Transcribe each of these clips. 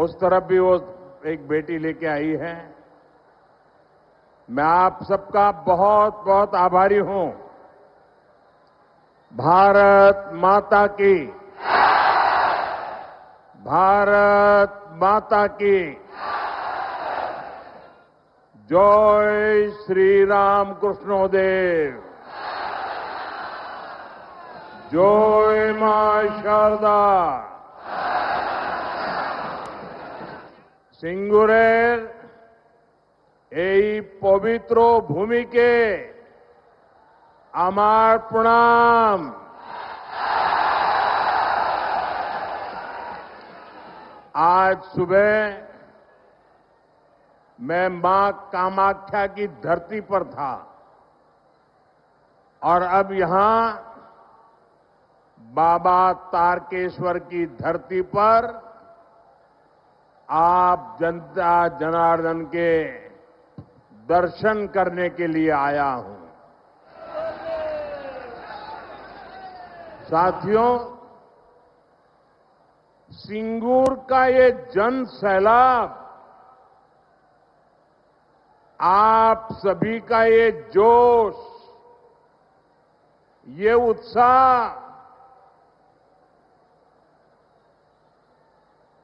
उस तरफ भी वो एक बेटी लेके आई है। मैं आप सबका बहुत बहुत आभारी हूं। भारत माता की, भारत माता की जय श्री राम कृष्णोदेव, जय मां शारदा। সিঙ্গুরের এই পবিত্র ভূমিকে আমার প্রণাম। आज सुबह मैं मां कामाख्या की धरती पर था और अब यहां बाबा तारकेश्वर की धरती पर आप जनता जनार्दन के दर्शन करने के लिए आया हूं। साथियों, सिंगूर का ये जन सैलाब, आप सभी का ये जोश, ये उत्साह,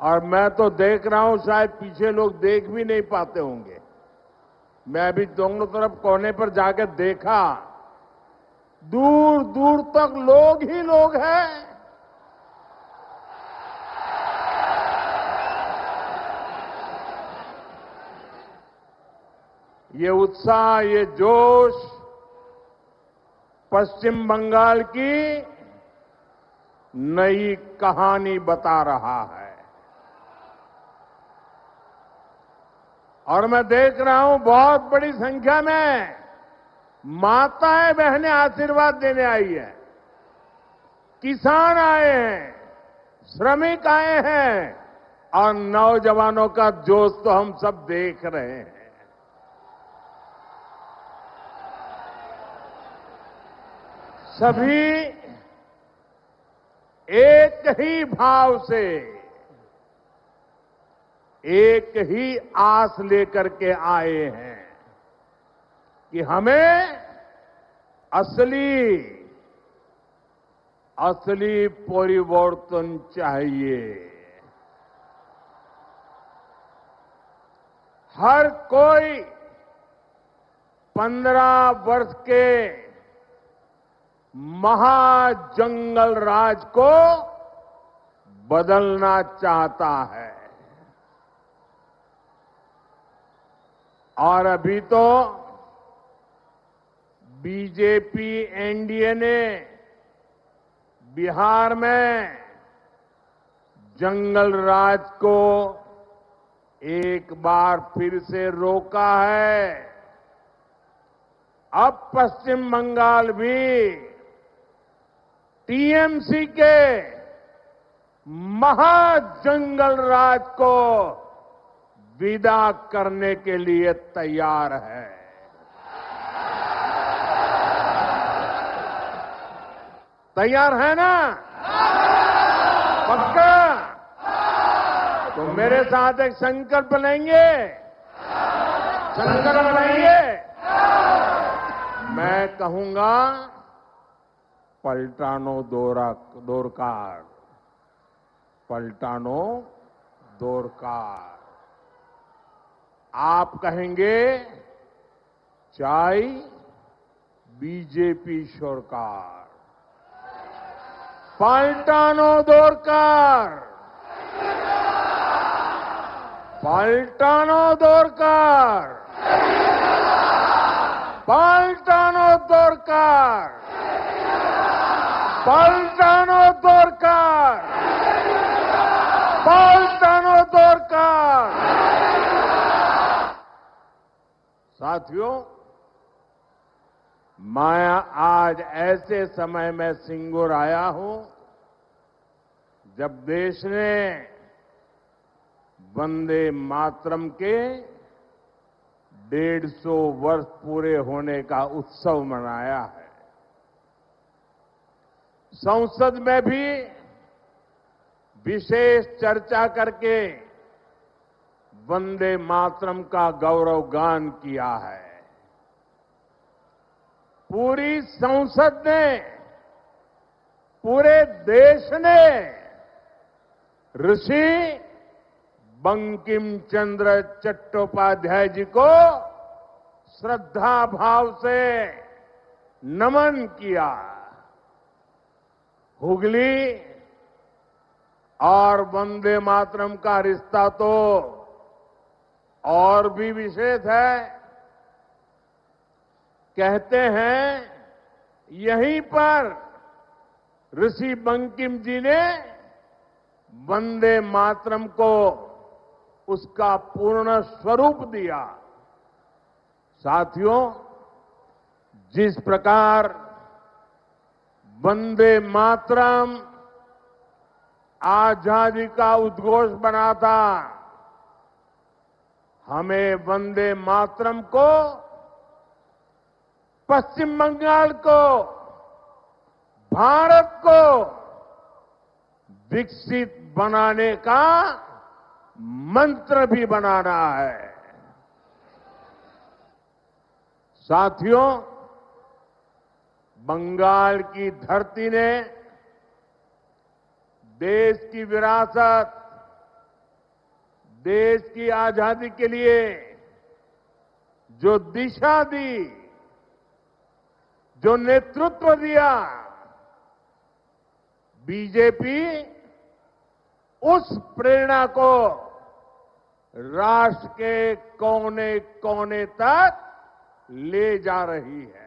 और मैं तो देख रहा हूं, शायद पीछे लोग देख भी नहीं पाते होंगे। मैं अभी दोनों तरफ कोने पर जाकर देखा, दूर दूर तक लोग ही लोग हैं। ये उत्साह, ये जोश पश्चिम बंगाल की नई कहानी बता रहा है। और मैं देख रहा हूं बहुत बड़ी संख्या में माताएं बहनें आशीर्वाद देने आई है, किसान आए हैं, श्रमिक आए हैं, और नौजवानों का जोश तो हम सब देख रहे हैं। सभी एक ही भाव से, एक ही आस लेकर के आए हैं कि हमें असली परिवर्तन चाहिए। हर कोई 15 वर्ष के महाजंगल राज को बदलना चाहता है। और अभी तो बीजेपी एनडीए ने बिहार में जंगल राज को एक बार फिर से रोका है। अब पश्चिम बंगाल भी टीएमसी के महाजंगल राज को विदा करने के लिए तैयार है। तैयार है ना? पक्का? तो मेरे साथ एक संकल्प लेंगे? संकल्प लेंगे? मैं कहूंगा, पलटानो दोरकार, पलटानो दोरकार। आप कहेंगे चाय बीजेपी सरकार। पलटानो दोरकार, पलटानो दोरकार, पलटानो दोरकार, पलटानो दोरकार, पलटानो दोरकार। साथियों, मैं आज ऐसे समय में सिंगूर आया हूं जब देश ने वंदे मातरम के 150 वर्ष पूरे होने का उत्सव मनाया है। संसद में भी विशेष चर्चा करके वंदे मातरम का गौरव गान किया है। पूरी संसद ने, पूरे देश ने ऋषि बंकिम चंद्र चट्टोपाध्याय जी को श्रद्धा भाव से नमन किया। हुगली और वंदे मातरम का रिश्ता तो और भी विशेष है। कहते हैं यहीं पर ऋषि बंकिम जी ने वंदे मातरम को उसका पूर्ण स्वरूप दिया। साथियों, जिस प्रकार वंदे मातरम आजादी का उद्घोष बना था, हमें वंदे मातरम को पश्चिम बंगाल को, भारत को विकसित बनाने का मंत्र भी बनाना है। साथियों, बंगाल की धरती ने देश की विरासत, देश की आजादी के लिए जो दिशा दी, जो नेतृत्व दिया, बीजेपी उस प्रेरणा को राष्ट्र के कोने कोने तक ले जा रही है।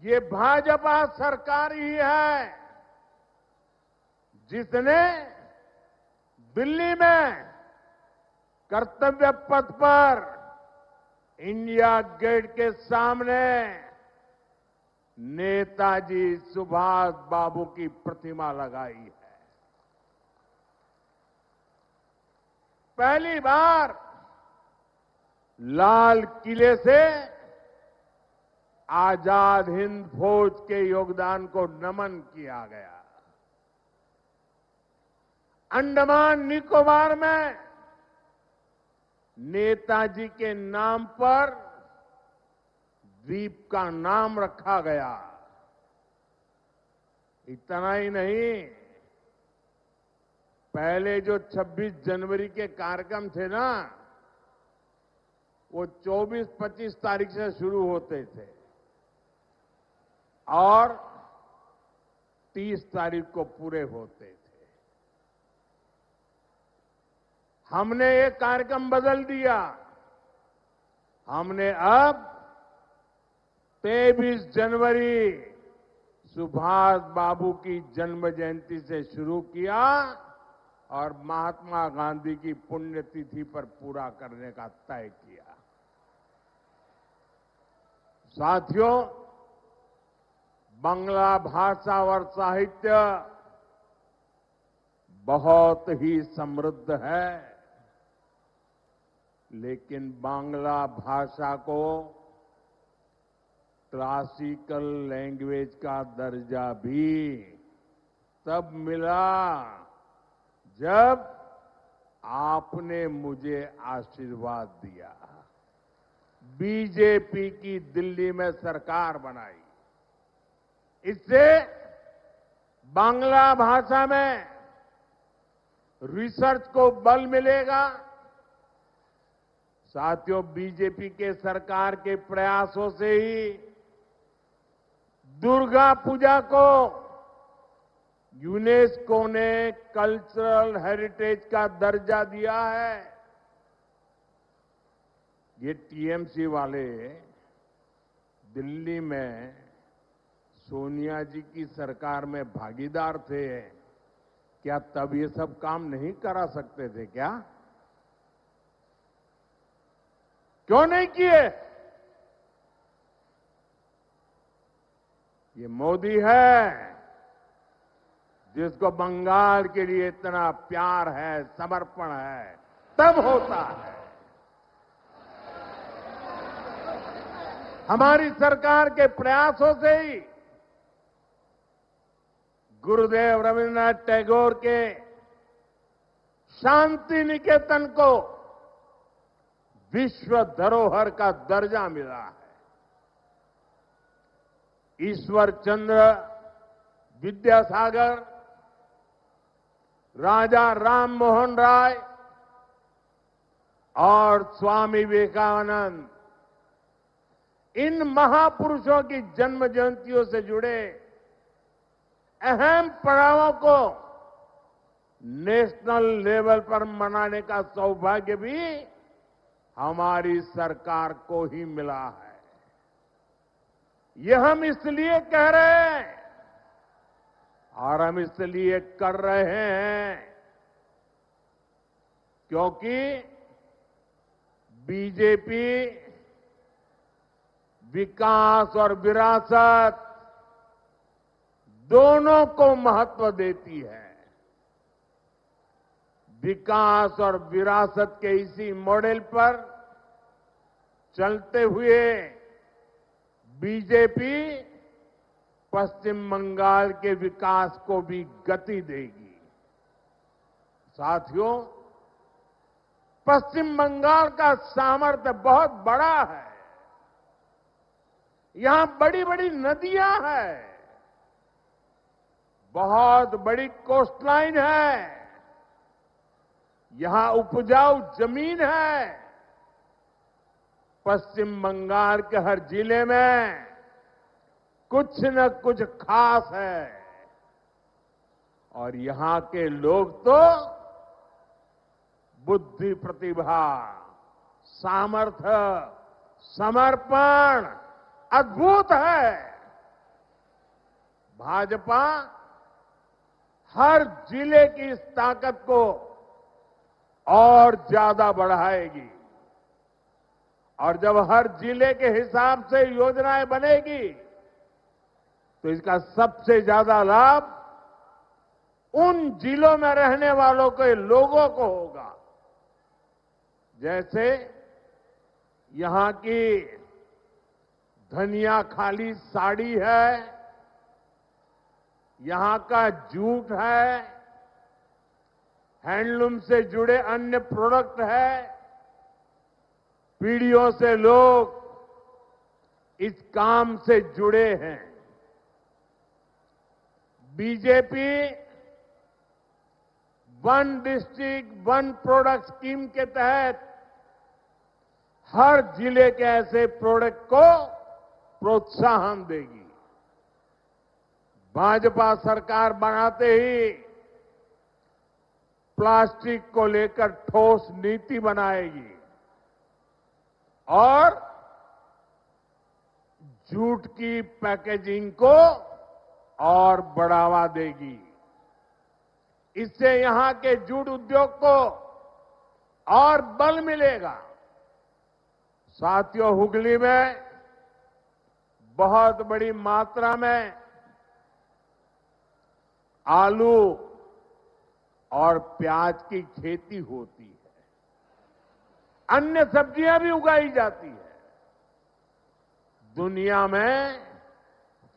ये भाजपा सरकार ही है जिसने दिल्ली में कर्तव्य पथ पर इंडिया गेट के सामने नेताजी सुभाष बाबू की प्रतिमा लगाई है। पहली बार लाल किले से आजाद हिंद फौज के योगदान को नमन किया गया। अंडमान निकोबार में नेताजी के नाम पर द्वीप का नाम रखा गया। इतना ही नहीं, पहले जो 26 जनवरी के कार्यक्रम थे ना, वो 24-25 तारीख से शुरू होते थे और 30 तारीख को पूरे होते थे। हमने ये कार्यक्रम बदल दिया। हमने अब 23 जनवरी सुभाष बाबू की जन्म जयंती से शुरू किया और महात्मा गांधी की पुण्यतिथि पर पूरा करने का तय किया। साथियों, बांग्ला भाषा और साहित्य बहुत ही समृद्ध है, लेकिन बांग्ला भाषा को क्लासिकल लैंग्वेज का दर्जा भी तब मिला जब आपने मुझे आशीर्वाद दिया, बीजेपी की दिल्ली में सरकार बनाई। इससे बांग्ला भाषा में रिसर्च को बल मिलेगा। साथियों, बीजेपी के सरकार के प्रयासों से ही दुर्गा पूजा को यूनेस्को ने कल्चरल हेरिटेज का दर्जा दिया है। ये टीएमसी वाले दिल्ली में सोनिया जी की सरकार में भागीदार थे, क्या तब ये सब काम नहीं करा सकते थे क्या? क्यों नहीं किए? ये मोदी है जिसको बंगाल के लिए इतना प्यार है, समर्पण है, तब होता है। हमारी सरकार के प्रयासों से ही गुरुदेव रविन्द्रनाथ टैगोर के शांति निकेतन को विश्व धरोहर का दर्जा मिला है। ईश्वर चंद्र विद्यासागर, राजा राम मोहन राय और स्वामी विवेकानंद, इन महापुरुषों की जन्म जयंतियों से जुड़े अहम पड़ावों को नेशनल लेवल पर मनाने का सौभाग्य भी हमारी सरकार को ही मिला है। यह हम इसलिए कह रहे हैं और हम इसलिए कर रहे हैं क्योंकि बीजेपी विकास और विरासत दोनों को महत्व देती है। विकास और विरासत के इसी मॉडल पर चलते हुए बीजेपी पश्चिम बंगाल के विकास को भी गति देगी। साथियों, पश्चिम बंगाल का सामर्थ्य बहुत बड़ा है। यहां बड़ी बड़ी नदियां हैं, बहुत बड़ी कोस्टलाइन है, यहां उपजाऊ जमीन है। पश्चिम बंगाल के हर जिले में कुछ न कुछ खास है और यहां के लोग तो बुद्धि, प्रतिभा, सामर्थ्य, समर्पण अद्भुत है। भाजपा हर जिले की इस ताकत को और ज्यादा बढ़ाएगी और जब हर जिले के हिसाब से योजनाएं बनेगी तो इसका सबसे ज्यादा लाभ उन जिलों में रहने वालों के लोगों को होगा। जैसे यहां की धनिया खाली साड़ी है, यहां का जूट है, हैंडलूम से जुड़े अन्य प्रोडक्ट है। पीढ़ियों से लोग इस काम से जुड़े हैं। BJP one district one product scheme के तहत हर जिले के ऐसे प्रोडक्ट को प्रोत्साहन देगी। भाजपा सरकार बनाते ही प्लास्टिक को लेकर ठोस नीति बनाएगी और जूट की पैकेजिंग को और बढ़ावा देगी। इससे यहां के जूट उद्योग को और बल मिलेगा। साथियों, हुगली में बहुत बड़ी मात्रा में आलू और प्याज की खेती होती है। अन्य सब्जियां भी उगाई जाती है। दुनिया में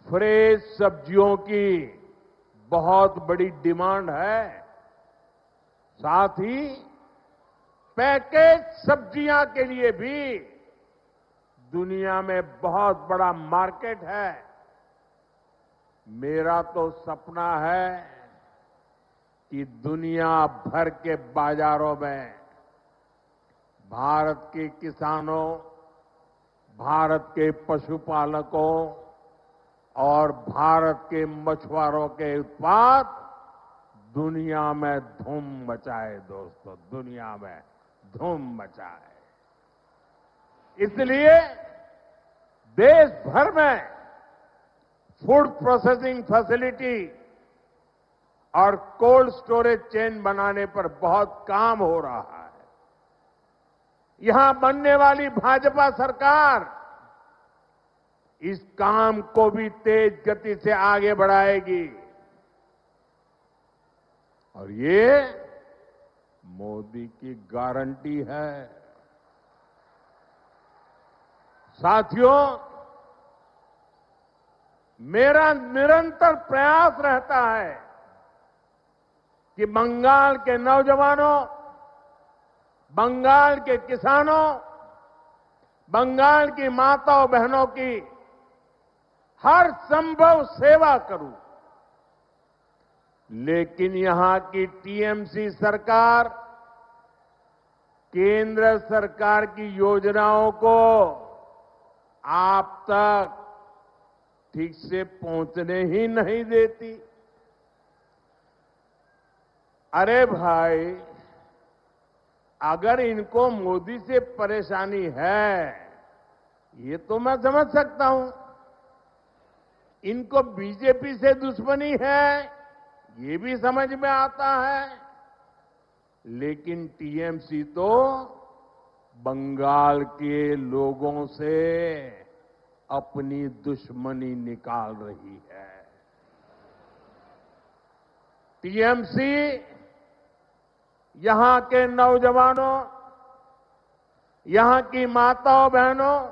फ्रेश सब्जियों की बहुत बड़ी डिमांड है। साथ ही पैकेज सब्जियां के लिए भी दुनिया में बहुत बड़ा मार्केट है। मेरा तो सपना है कि दुनिया भर के बाजारों में भारत के किसानों, भारत के पशुपालकों और भारत के मछुआरों के उत्पाद दुनिया में धूम मचाए। दोस्तों, दुनिया में धूम मचाए। इसलिए देश भर में फूड प्रोसेसिंग फैसिलिटी और कोल्ड स्टोरेज चेन बनाने पर बहुत काम हो रहा है। यहां बनने वाली भाजपा सरकार इस काम को भी तेज गति से आगे बढ़ाएगी और ये मोदी की गारंटी है। साथियों, मेरा निरंतर प्रयास रहता है कि बंगाल के नौजवानों, बंगाल के किसानों, बंगाल की माताओं बहनों की हर संभव सेवा करूं। लेकिन यहां की टीएमसी सरकार केंद्र सरकार की योजनाओं को आप तक ठीक से पहुंचने ही नहीं देती। अरे भाई, अगर इनको मोदी से परेशानी है, ये तो मैं समझ सकता हूं। इनको बीजेपी से दुश्मनी है, ये भी समझ में आता है। लेकिन टीएमसी तो बंगाल के लोगों से अपनी दुश्मनी निकाल रही है। टीएमसी यहां के नौजवानों, यहां की माताओं बहनों,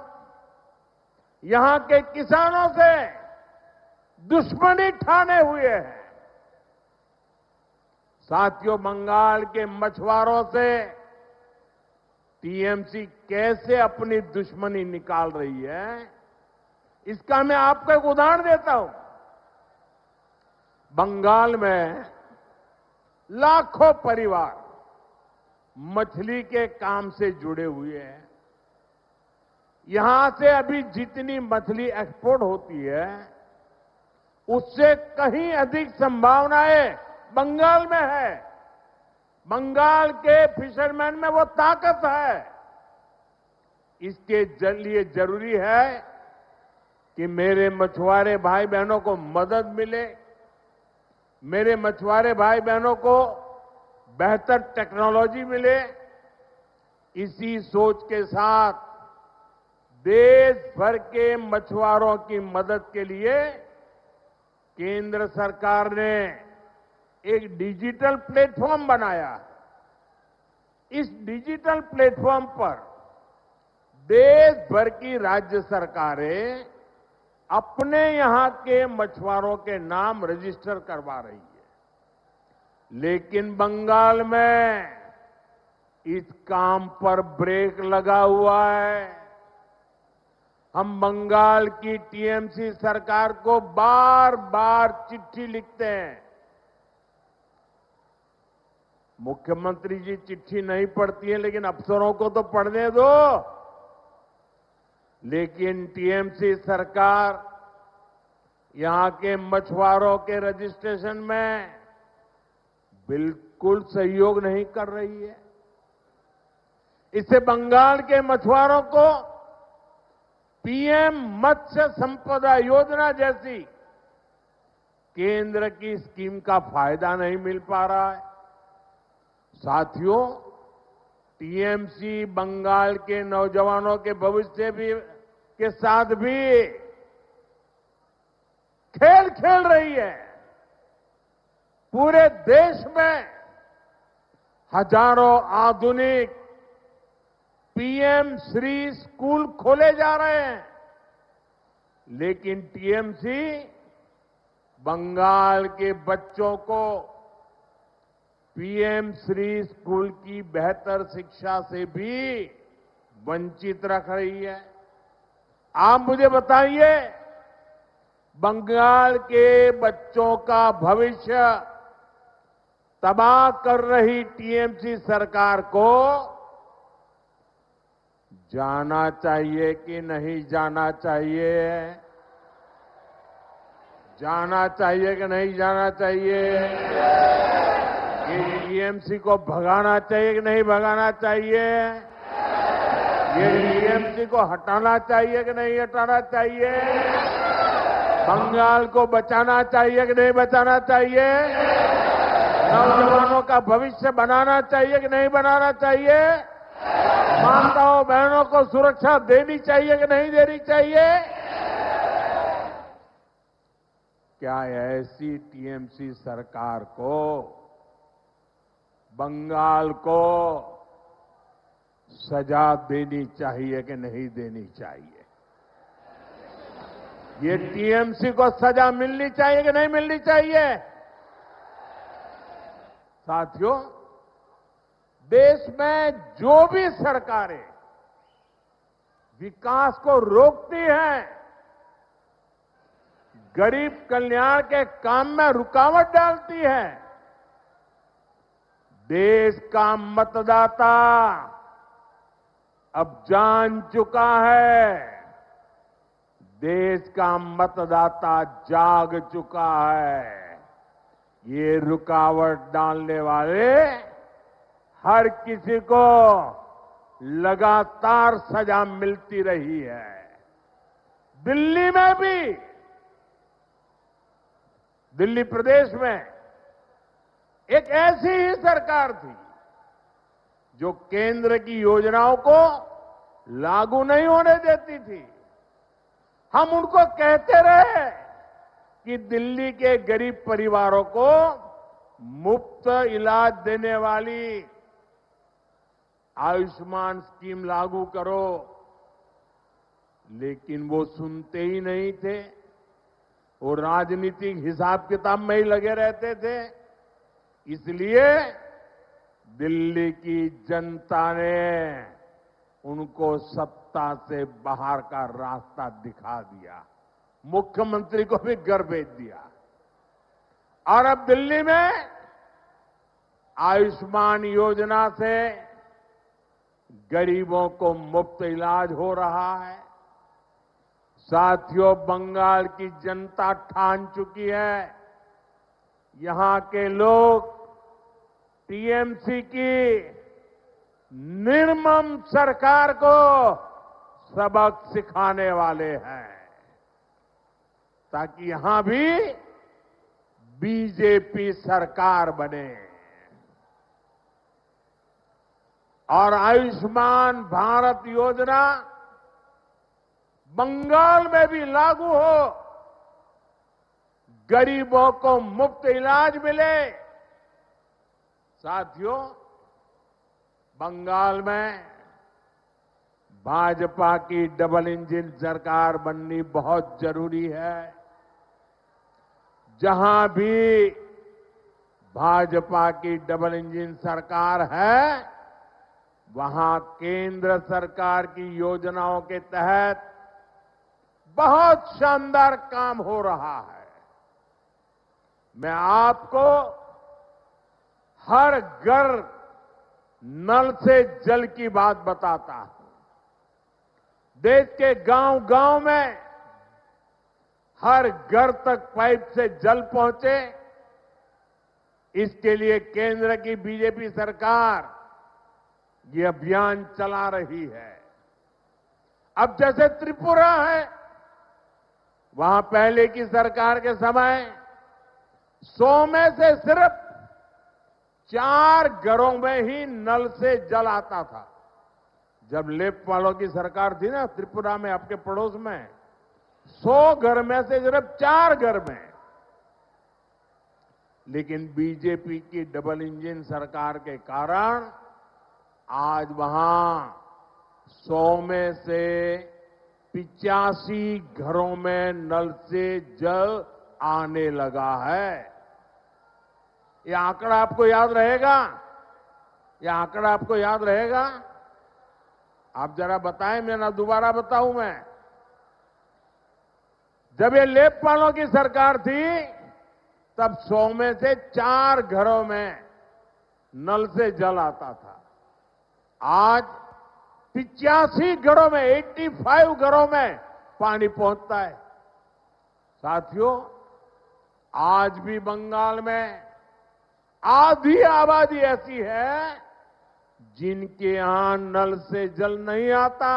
यहां के किसानों से दुश्मनी ठाने हुए हैं। साथियों, बंगाल के मछुआरों से टीएमसी कैसे अपनी दुश्मनी निकाल रही है, इसका मैं आपको एक उदाहरण देता हूं। बंगाल में लाखों परिवार मछली के काम से जुड़े हुए हैं। यहां से अभी जितनी मछली एक्सपोर्ट होती है, उससे कहीं अधिक संभावनाएं बंगाल में है। बंगाल के फिशरमैन में वो ताकत है। इसके लिए जरूरी है कि मेरे मछुआरे भाई बहनों को मदद मिले, मेरे मछुआरे भाई बहनों को बेहतर टेक्नोलॉजी मिले। इसी सोच के साथ देश भर के मछुआरों की मदद के लिए केंद्र सरकार ने एक डिजिटल प्लेटफॉर्म बनाया। इस डिजिटल प्लेटफॉर्म पर देश भर की राज्य सरकारें अपने यहां के मछुआरों के नाम रजिस्टर करवा रही है। लेकिन बंगाल में इस काम पर ब्रेक लगा हुआ है। हम बंगाल की टीएमसी सरकार को बार बार चिट्ठी लिखते हैं। मुख्यमंत्री जी चिट्ठी नहीं पढ़ती है, लेकिन अफसरों को तो पढ़ने दो। लेकिन टीएमसी सरकार यहां के मछुआरों के रजिस्ट्रेशन में बिल्कुल सहयोग नहीं कर रही है। इससे बंगाल के मछुआरों को पीएम मत्स्य संपदा योजना जैसी केंद्र की स्कीम का फायदा नहीं मिल पा रहा है। साथियों, टीएमसी बंगाल के नौजवानों के भविष्य भी के साथ भी खेल खेल रही है। पूरे देश में हजारों आधुनिक पीएम श्री स्कूल खोले जा रहे हैं। लेकिन टीएमसी बंगाल के बच्चों को पीएम श्री स्कूल की बेहतर शिक्षा से भी वंचित रख रही है। आप मुझे बताइए, बंगाल के बच्चों का भविष्य तबाह कर रही टीएमसी सरकार को जाना चाहिए कि नहीं जाना चाहिए? जाना चाहिए कि नहीं जाना चाहिए? ये टीएमसी को भगाना चाहिए कि नहीं भगाना चाहिए? ये टीएमसी को हटाना चाहिए कि नहीं हटाना चाहिए? बंगाल को बचाना चाहिए कि नहीं बचाना चाहिए? नौजवानों का भविष्य बनाना चाहिए कि नहीं बनाना चाहिए? माताओं बहनों को सुरक्षा देनी चाहिए कि नहीं देनी चाहिए? क्या ऐसी टीएमसी सरकार को, बंगाल को सजा देनी चाहिए कि नहीं देनी चाहिए? ये टीएमसी को सजा मिलनी चाहिए कि नहीं मिलनी चाहिए? साथियों, देश में जो भी सरकारें विकास को रोकती हैं, गरीब कल्याण के काम में रुकावट डालती है, देश का मतदाता अब जान चुका है, देश का मतदाता जाग चुका है। ये रुकावट डालने वाले हर किसी को लगातार सजा मिलती रही है। दिल्ली में भी, दिल्ली प्रदेश में एक ऐसी ही सरकार थी जो केंद्र की योजनाओं को लागू नहीं होने देती थी। हम उनको कहते रहे कि दिल्ली के गरीब परिवारों को मुफ्त इलाज देने वाली आयुष्मान स्कीम लागू करो, लेकिन वो सुनते ही नहीं थे। वो राजनीतिक हिसाब किताब में ही लगे रहते थे। इसलिए दिल्ली की जनता ने उनको सत्ता से बाहर का रास्ता दिखा दिया, मुख्यमंत्री को भी घर भेज दिया। और अब दिल्ली में आयुष्मान योजना से गरीबों को मुफ्त इलाज हो रहा है। साथियों, बंगाल की जनता ठान चुकी है। यहां के लोग टीएमसी की निर्मम सरकार को सबक सिखाने वाले हैं, ताकि यहां भी बीजेपी सरकार बने और आयुष्मान भारत योजना बंगाल में भी लागू हो, गरीबों को मुफ्त इलाज मिले। साथियों, बंगाल में भाजपा की डबल इंजन सरकार बननी बहुत जरूरी है। जहां भी भाजपा की डबल इंजन सरकार है, वहां केंद्र सरकार की योजनाओं के तहत बहुत शानदार काम हो रहा है। मैं आपको हर घर नल से जल की बात बताता हूं। देश के गांव-गांव में हर घर तक पाइप से जल पहुंचे, इसके लिए केंद्र की बीजेपी सरकार ये अभियान चला रही है। अब जैसे त्रिपुरा है, वहां पहले की सरकार के समय 100 में से सिर्फ 4 घरों में ही नल से जल आता था। जब लेफ्ट वालों की सरकार थी ना त्रिपुरा में, आपके पड़ोस में, 100 घर में से सिर्फ 4 घर में। लेकिन बीजेपी की डबल इंजन सरकार के कारण आज वहां 100 में से 85 घरों में नल से जल आने लगा है। ये आंकड़ा आपको याद रहेगा? ये आंकड़ा आपको याद रहेगा? आप जरा बताएं, मैं ना दोबारा बताऊं मैं। जब ये लेफ्ट वालों की सरकार थी, तब 100 में से 4 घरों में नल से जल आता था। आज 85 घरों में, 85 घरों में पानी पहुंचता है। साथियों, आज भी बंगाल में आधी आबादी ऐसी है जिनके यहां नल से जल नहीं आता।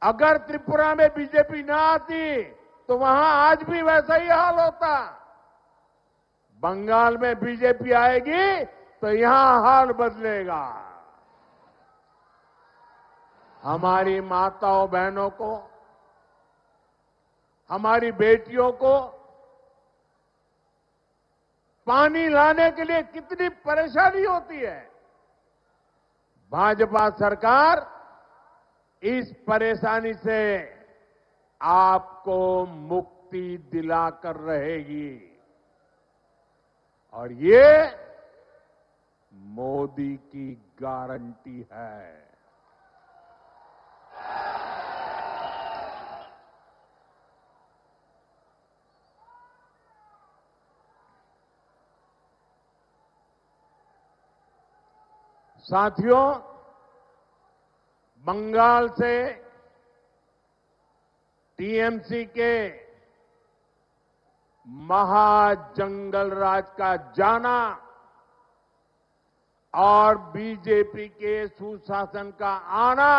अगर त्रिपुरा में बीजेपी ना आती तो वहां आज भी वैसा ही हाल होता। बंगाल में बीजेपी आएगी तो यहां हाल बदलेगा। हमारी माताओं बहनों को, हमारी बेटियों को पानी लाने के लिए कितनी परेशानी होती है। भाजपा सरकार इस परेशानी से आपको मुक्ति दिलाकर रहेगी। और ये मोदी की गारंटी है। साथियों, बंगाल से टीएमसी के महाजंगल राज का जाना और बीजेपी के सुशासन का आना,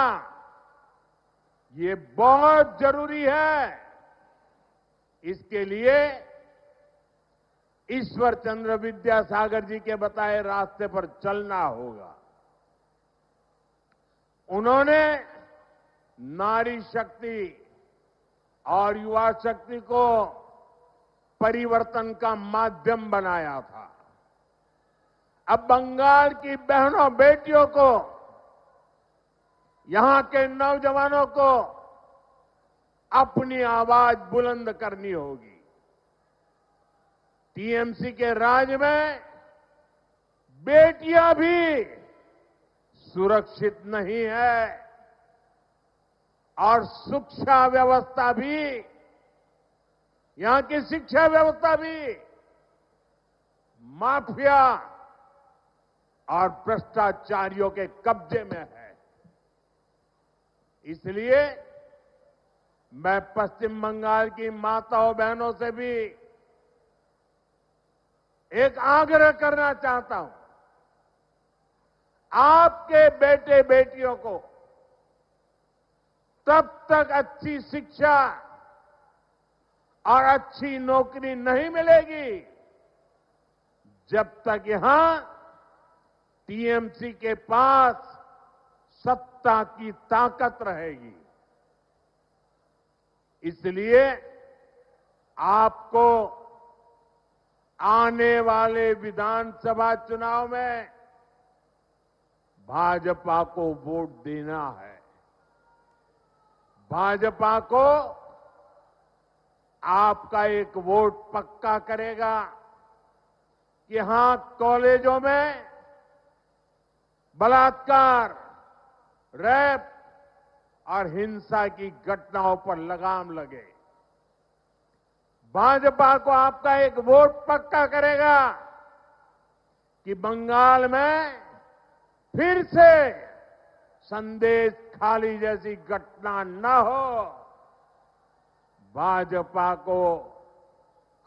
ये बहुत जरूरी है। इसके लिए ईश्वर चंद्र विद्यासागर जी के बताए रास्ते पर चलना होगा। उन्होंने नारी शक्ति और युवा शक्ति को परिवर्तन का माध्यम बनाया था। अब बंगाल की बहनों बेटियों को, यहां के नौजवानों को अपनी आवाज बुलंद करनी होगी। टीएमसी के राज में बेटियां भी सुरक्षित नहीं है और शिक्षा व्यवस्था भी, यहां की शिक्षा व्यवस्था भी माफिया और भ्रष्टाचारियों के कब्जे में है। इसलिए मैं पश्चिम बंगाल की माताओं बहनों से भी एक आग्रह करना चाहता हूं। आपके बेटे बेटियों को तब तक अच्छी शिक्षा और अच्छी नौकरी नहीं मिलेगी जब तक यहां टीएमसी के पास सत्ता की ताकत रहेगी। इसलिए आपको आने वाले विधानसभा चुनाव में भाजपा को वोट देना है। भाजपा को आपका एक वोट पक्का करेगा कि हां, कॉलेजों में बलात्कार, रेप और हिंसा की घटनाओं पर लगाम लगे। भाजपा को आपका एक वोट पक्का करेगा कि बंगाल में फिर से संदेश खाली जैसी घटना न हो। भाजपा को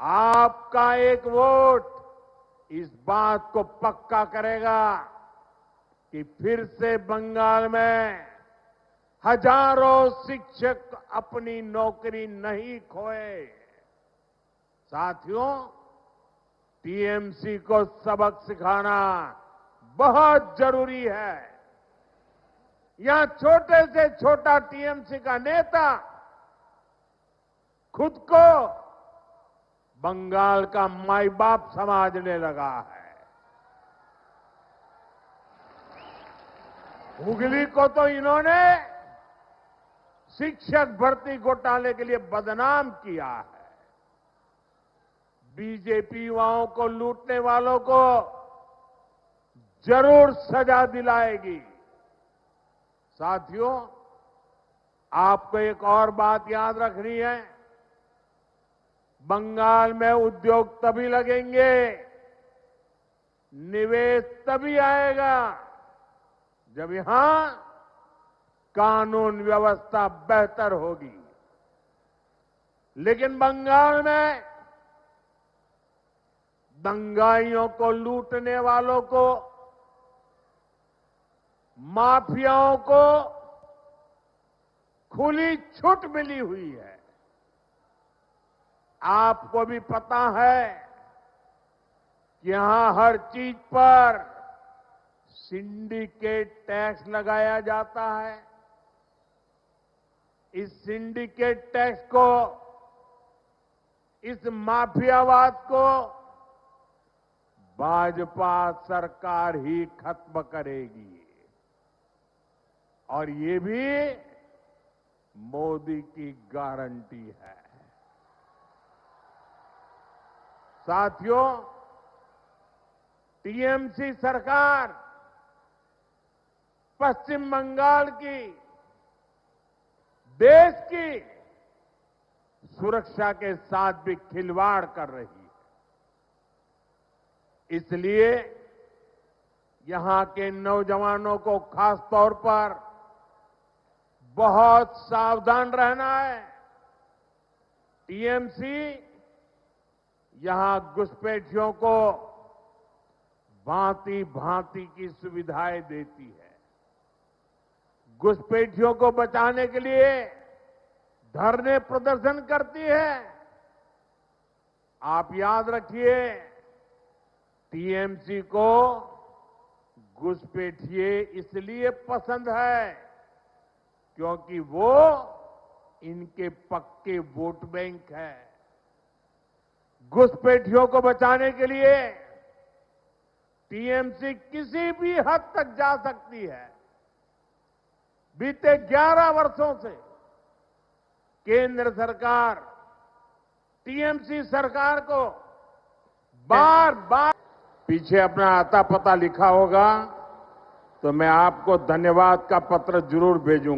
आपका एक वोट इस बात को पक्का करेगा कि फिर से बंगाल में हजारों शिक्षक अपनी नौकरी नहीं खोए। साथियों, टीएमसी को सबक सिखाना बहुत जरूरी है। यहां छोटे से छोटा टीएमसी का नेता खुद को बंगाल का माई बाप समझने लगा है। हुगली को तो इन्होंने शिक्षक भर्ती घोटाले के लिए बदनाम किया है। बीजेपी युवाओं को लूटने वालों को जरूर सजा दिलाएगी। साथियों, आपको एक और बात याद रखनी है। बंगाल में उद्योग तभी लगेंगे, निवेश तभी आएगा जब यहां कानून व्यवस्था बेहतर होगी। लेकिन बंगाल में दंगाइयों को लूटने वालों को, माफियाओं को खुली छूट मिली हुई है। आपको भी पता है कि यहां हर चीज पर सिंडिकेट टैक्स लगाया जाता है। इस सिंडिकेट टैक्स को, इस माफियावाद को भाजपा सरकार ही खत्म करेगी और ये भी मोदी की गारंटी है। साथियों, टीएमसी सरकार पश्चिम बंगाल की, देश की सुरक्षा के साथ भी खिलवाड़ कर रही है। इसलिए यहां के नौजवानों को खास तौर पर बहुत सावधान रहना है। टीएमसी यहां घुसपैठियों को भांति भांति की सुविधाएं देती है। घुसपैठियों को बचाने के लिए धरने प्रदर्शन करती है। आप याद रखिए, टीएमसी को घुसपैठिए इसलिए पसंद है क्योंकि वो इनके पक्के वोट बैंक है। घुसपैठियों को बचाने के लिए टीएमसी किसी भी हद तक जा सकती है। बीते 11 वर्षों से केंद्र सरकार टीएमसी सरकार को बार बार पीछे अपना आता पता लिखा होगा तो मैं आपको धन्यवाद का पत्र जरूर भेजूंगा।